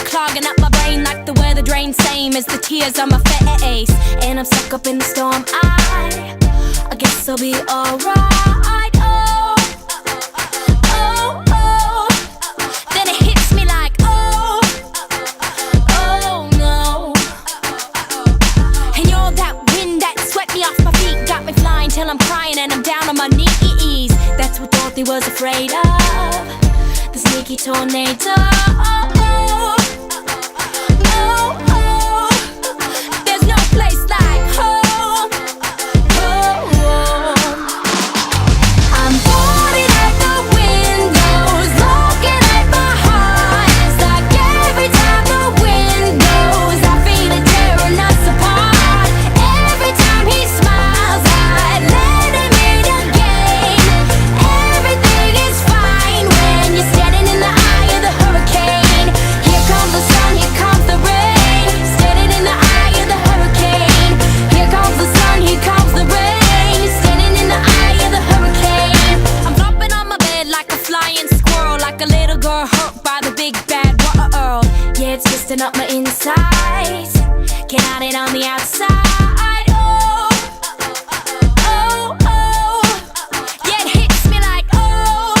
clogging up my brain like the weather drain, same as the tears on my face. And I'm stuck up in the storm. I guess I'll be alright. Oh, oh, oh. Then it hits me like, oh, oh no. And you're that wind that swept me off my feet, got me flying till I'm crying and I'm down on my knees. That's what Dorothy was afraid of, the sneaky tornado. Oh, oh, oh, oh. There's no place like home, home. I'm boarding at the windows, looking at my heart. It's like every time the wind blows, I feel it tearing us apart. Every time he smiles, I let him in again. Everything is fine when you're standing in the eye of the hurricane. Here comes the sun, here comes the rain. Standing in the eye of the hurricane. Here comes the sun, here comes the rain. Standing in the eye of the hurricane. I'm flopping on my bed like a flying squirrel, like a little girl hurt by the big bad world. Yeah, it's twisting up my insides, can't hide it on the outside. Oh, oh, oh. Yeah, it hits me like, oh,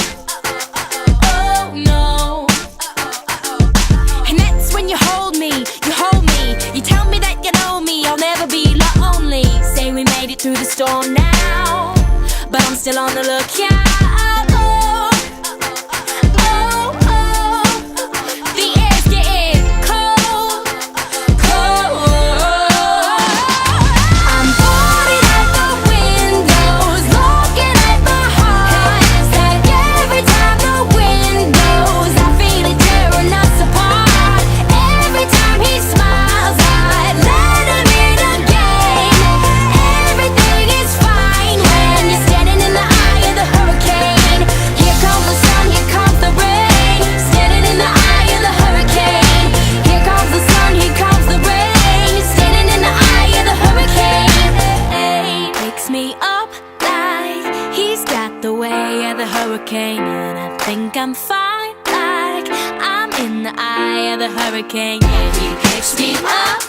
oh no. And that's when you hold me, you tell me that you know me, I'll never be lonely. Say we made it through the storm now, but I'm still on the lookout. Oh, oh, oh. The air's getting cold, cold. I'm boarding at the windows, looking at my heart. It's like every time the wind blows, I feel it tearing us apart. Every time he smiles, I let him in again. Everything is fine when you're standing in the eye of the hurricane. Here comes the sun, here comes the rain. Standing in the eye of the hurricane. Here comes the sun, here comes the rain. Standing in the eye of the hurricane. Wakes me up like he's got the way of the hurricane. And I think I'm fine, like I'm in the eye of the hurricane. Yeah, he picks me up